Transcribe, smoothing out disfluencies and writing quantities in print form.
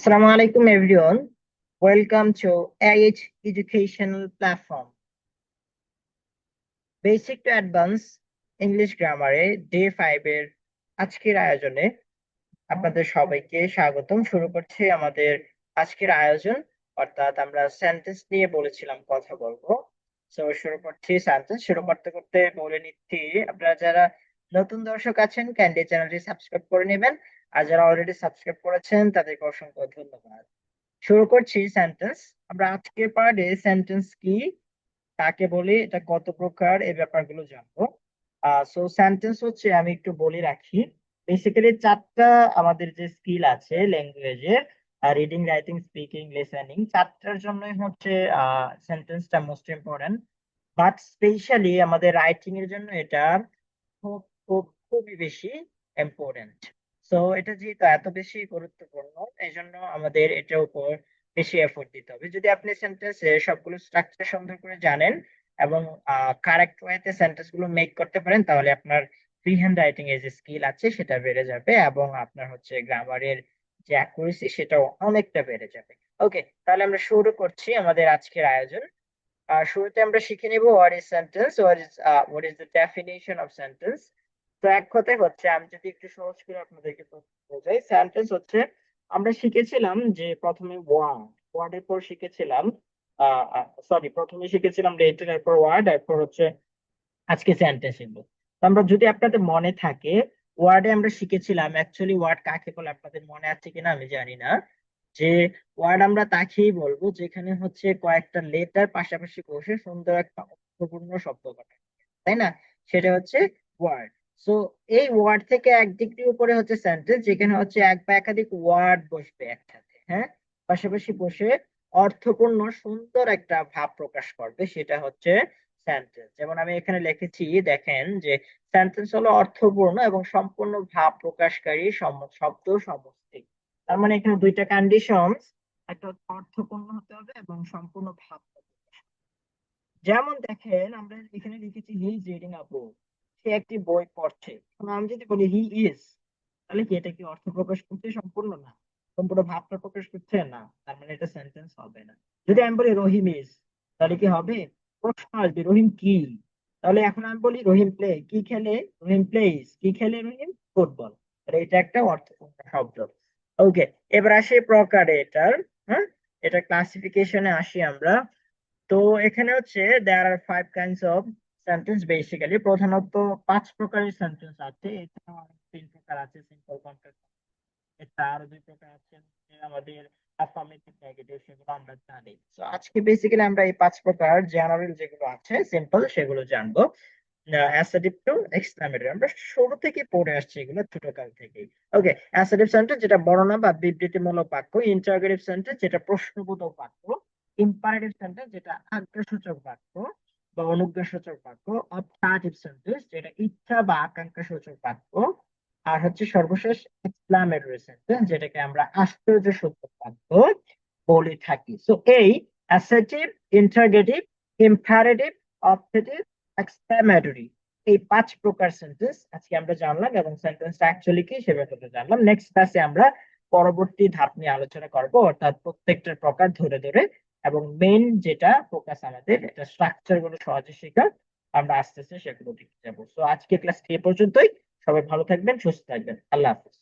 Assalamu alaikum everyone. Welcome to AH Educational Platform. Basic to Advanced English Grammar day 5 এর আজকের আয়োজনে আপনাদের সবাইকে স্বাগতম। শুরু করছি আমাদের আজকের আয়োজন, অর্থাৎ আমরা সেন্টেন্স নিয়ে বলেছিলাম কথা বলবো। শুরু করছি সেন্টেন্স। শুরু করতে করতে বলে নিচ্ছি, আপনারা যারা নতুন দর্শক আছেন কাইন্ডলি চ্যানেলটি সাবস্ক্রাইব করে নেবেন, আর যারা অলরেডি সাবস্ক্রাইব করেছেন তাদেরকে অসংখ্য ধন্যবাদ। শুরু করছি সেন্টেন্স। আমরা আজকের পার্টে সেন্টেন্স কি, কাকে বলি, এটা কত প্রকার, এই ব্যাপারগুলো জানবো। সেন্টেন্স হচ্ছে, আমি একটু বলে রাখি, বেসিক্যালি চারটা আমাদের যে স্কিল আছে ল্যাঙ্গুয়েজের, রিডিং, রাইটিং, স্পিকিং, লিসেনিং, চারটার জন্যই হচ্ছে সেন্টেন্সটা মোস্ট ইম্পর্টেন্ট। বাট স্পেশালি আমাদের রাইটিং এর জন্য এটা খুব খুব খুবই বেশি ইম্পর্টেন্ট। এটা যেহেতু এত বেশি গুরুত্বপূর্ণ, এই জন্য আমাদের এটার উপর বেশি এফোর্ট দিতে হবে। যদি আপনি সেন্টেন্সে সবগুলো স্ট্রাকচার সুন্দর করে জানেন এবং কারেক্ট ওয়েতে সেন্টেন্স গুলো মেক করতে পারেন, তাহলে আপনার ফ্রি হ্যান্ড রাইটিং এর যে স্কিল আছে সেটা বেড়ে যাবে এবং আপনার হচ্ছে গ্রামারের যে অ্যাকুরেসি সেটাও অনেকটা বেড়ে যাবে। ওকে, তাহলে আমরা শুরু করছি আমাদের আজকের আয়োজন। শুরুতে আমরা শিখে নেব what is sentence, what is the definition of sentence. তো এক কথায় হচ্ছে, আমি যদি একটু সহজ করে আপনাদেরকে বোঝাই, সেন্টেন্স হচ্ছে, আমরা শিখেছিলাম যে প্রথমে ওয়ার্ডের পর শিখেছিলাম, প্রথমে শিখেছিলাম লেটার, এরপর ওয়ার্ড, এরপর হচ্ছে আজকে সেন্টেন্স শিখবো। তো আমরা, যদি আপনাদের মনে থাকে, ওয়ার্ডে আমরা শিখেছিলাম, অ্যাকচুয়ালি ওয়ার্ড কাকে বলে আপনাদের মনে আছে কিনা আমি জানি না, যে ওয়ার্ড আমরা তাকেই বলবো যেখানে হচ্ছে কয়েকটা লেটার পাশাপাশি বসে সুন্দর একটা অর্থপূর্ণ শব্দ গঠন, তাই না? সেটা হচ্ছে ওয়ার্ড। সো এই ওয়ার্ড থেকে এক ডিগ্রি উপরে হচ্ছে সেন্টেন্স, যেখানে হচ্ছে এক বা একাধিক ওয়ার্ড বসবে একসাথে, হ্যাঁ, পাশাপাশি বসে অর্থপূর্ণ সুন্দর একটা ভাব প্রকাশ করবে, সেটা হচ্ছে সেন্টেন্স। যেমন আমি এখানে লিখেছি, দেখেন যে সেন্টেন্স হলো অর্থপূর্ণ এবং সম্পূর্ণ ভাব প্রকাশকারী শব্দ সমষ্টি। তার মানে এখানে দুইটা কন্ডিশন, একটা হচ্ছে অর্থপূর্ণ হতে হবে এবং সম্পূর্ণ ভাব প্রকাশ। যেমন দেখেন, আমরা এখানে লিখেছি হি ইজ রিডিং আ বুক, সে একটি বই পড়ছে। এখন আমি যদি বলি হি ইজ, তাহলে কি এটা কি অর্থ প্রকাশ করছে? সম্পূর্ণ না। সম্পূর্ণ ভাবটা প্রকাশ করছে না, তার মানে এটা সেন্টেন্স হবে না। যদি আমি বলি রহিম ইজ, তাহলে কি হবে? প্রশ্ন আসবে, রহিম কি? তাহলে এখন আমি বলি রহিম প্লে, কি খেলে? রহিম প্লেস, কি খেলে? রহিম ফুটবল। তাহলে এটা একটা অর্থপূর্ণ শব্দ। ওকে, এবার আসি প্রকারে এটার, হ্যাঁ, এটা ক্লাসিফিকেশনে আসি আমরা। তো এখানে হচ্ছে দেয়ার আর 5 কাইন্ডস অফ সেন্টেন্স। বেসিক্যালি প্রধানত 5 প্রকারের সেন্টেন্স আছে। এছাড়াও আরো 3 প্রকার আছে, সিম্পল, কমপ্লেক্স। এটা আরো 2 প্রকার আছে, আমাদের অ্যাফার্মেটিভ, নেগেটিভ, সেগুলো আমরা জানি। তো আজকে বেসিক্যালি আমরা এই 5 প্রকার জেনারেল যেগুলো আছে, সিম্পল, সেগুলো জানবো। অ্যাসার্টিভ টু এক্সক্লামেটরি আমরা শুরু থেকে পড়ে আসছি এগুলো ছোটকাল থেকেই। ওকে, অ্যাসার্টিভ সেন্টেন্স যেটা বর্ণনা বা বিবৃতিমূলক বাক্য, ইন্টারোগেটিভ সেন্টেন্স যেটা প্রশ্নবোধক বাক্য, ইম্পারেটিভ সেন্টেন্স যেটা আজ্ঞাসূচক বাক্য বা অনুজ্ঞাসূচক বাক্য, অবজেক্টিভ সেন্টেন্স যেটা ইচ্ছা বা আকাঙ্ক্ষা সূচক বাক্য, আর হচ্ছে সর্বশেষ এক্সক্লামেটরি সেন্টেন্স যেটাকে আমরা আশ্চর্যসূচক বাক্য বলে থাকি। সো এই assertive, interrogative, imperative, objective, exclamatory, এই 5 প্রকার সেন্টেন্স আজকে আমরা জানলাম এবং সেন্টেন্সটা অ্যাকচুয়ালি কি সে ব্যাপারে জানলাম। নেক্সট ক্লাসে আমরা পরবর্তী ধাপ নিয়ে আলোচনা করব, অর্থাৎ প্রত্যেকটার প্রকার ধরে ধরে, এবং মেইন যেটা ফোকাস আমাদের, এটা স্ট্রাকচার গুলো সহজে শেখা। আমরা আস্তে আস্তে সেগুলো দেখতে যাবো। তো আজকে ক্লাস এ পর্যন্তই। সবাই ভালো থাকবেন, সুস্থ থাকবেন। আল্লাহ হাফিজ।